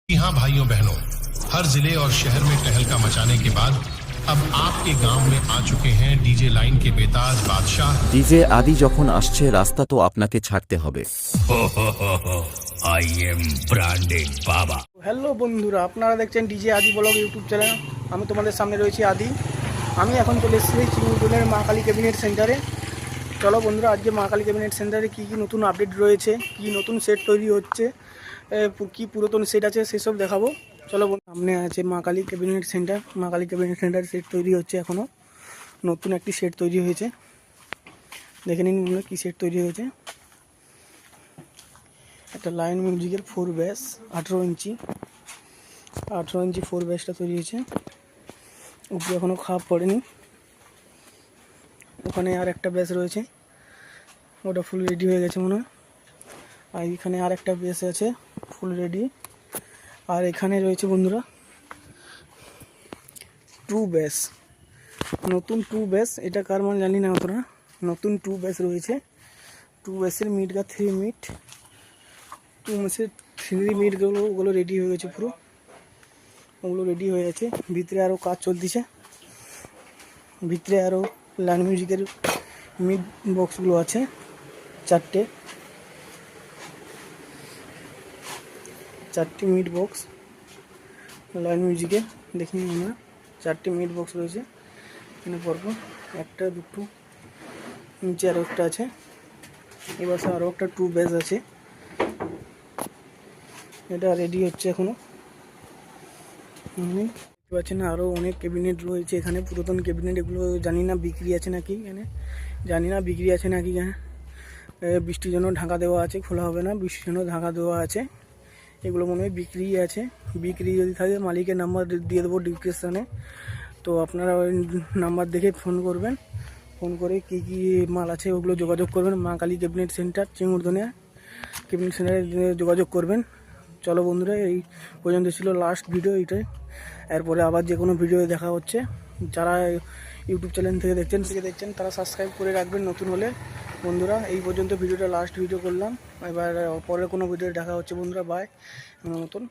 जी हाँ भाइयों बहनों, हर जिले और शहर में टहलका मचाने के बाद अब आपके गांव में आ चुके हैं डीजे लाइन के बेताज बादशाह ডিজে আদি যখন আসছে রাস্তা তো আপনাকে ছাড়তে হবে। I am branded Baba. Hello বন্ধুরা, আপনারা দেখছেন ডিজে আদি ব্লগ ইউটিউব চ্যানেল। আমি তোমাদের সামনে রয়েছি আদি। আমি এখন চলে এসেছি চিমুরডোলের মা কালী ক্যাবিনেট সেন্টারে। চলো বন্ধুরা, আজকে মা কালী ক্যাবিনেট সেন্টারে কী কী নতুন আপডেট রয়েছে, কী নতুন সেট তৈরি হচ্ছে, কী পুরাতন সেট আছে সেসব দেখাবো। চলো সামনে আছে মা কালী ক্যাবিনেট সেন্টার। মা কালী ক্যাবিনেট সেন্টার সেট তৈরি হচ্ছে, এখনও নতুন একটি সেট তৈরি হয়েছে। দেখে নিন বন্ধুরা কী সেট তৈরি হয়েছে। একটা লাইন মিউজিকের 4 ব্যাস 18 ইঞ্চি 4 ব্যাসটা তৈরি হয়েছে। উপরে এখনও খারাপ পড়েনি। ওখানে আর একটা ব্যাস রয়েছে, ওটা ফুল রেডি হয়ে গেছে মনে হয়। আর এখানে আর একটা ব্যাস আছে ফুল রেডি। আর এখানে রয়েছে বন্ধুরা 2 ব্যাস, নতুন 2 ব্যাস। এটা কার মানে জানি না অতটা। নতুন 2 ব্যাস রয়েছে। 2 ব্যাসের মিটটা 3 মিট, 2 ব্যাসের 3 মিটগুলো ওগুলো রেডি হয়ে গেছে পুরো, ওগুলো রেডি হয়ে গেছে। ভিতরে আরও কাজ চলতেছে। ভিতরে আরও লাইন মিউজিকের মিড বক্সগুলো আছে, 4টে মিড বক্স লাইন মিউজিকের। দেখিনি আমরা 4টে মিড বক্স রয়েছে এখানে পরপর, একটা দুটো, নিচে আরও একটা আছে। এবার আরও একটা 2 ব্যাস আছে, এটা রেডি হচ্ছে এখনো। দেখতে পাচ্ছেন আরও অনেক ক্যাবিনেট রয়েছে এখানে, পুরাতন ক্যাবিনেট। এগুলো জানি না বিক্রি আছে নাকি এখানে, বৃষ্টির জন্য ঢাকা দেওয়া আছে, খোলা হবে না, বৃষ্টির জন্য ঢাকা দেওয়া আছে। এগুলো মনে হয় বিক্রি আছে। বিক্রি যদি থাকে মালিকের নাম্বার দিয়ে দেবো ডিসক্রিপশানে, তো আপনারা ওই নাম্বার দেখে ফোন করবেন। ফোন করে কী কী মাল আছে ওগুলো যোগাযোগ করবেন। মা কালী ক্যাবিনেট সেন্টার চিমুরদনে ক্যাবিনেট সেন্টারে যোগাযোগ করবেন। চলো বন্ধুরা, এই পর্যন্ত ছিল লাস্ট ভিডিও এইটাই। এরপরে আবার যে কোনো ভিডিও দেখা হচ্ছে। যারা ইউটিউব চ্যানেল থেকে দেখছেন তারা সাবস্ক্রাইব করে রাখবেন নতুন হলে। বন্ধুরা এই পর্যন্ত ভিডিওটা লাস্ট ভিডিও করলাম। এবার পরের কোনো ভিডিও দেখা হচ্ছে বন্ধুরা। বাই মতন।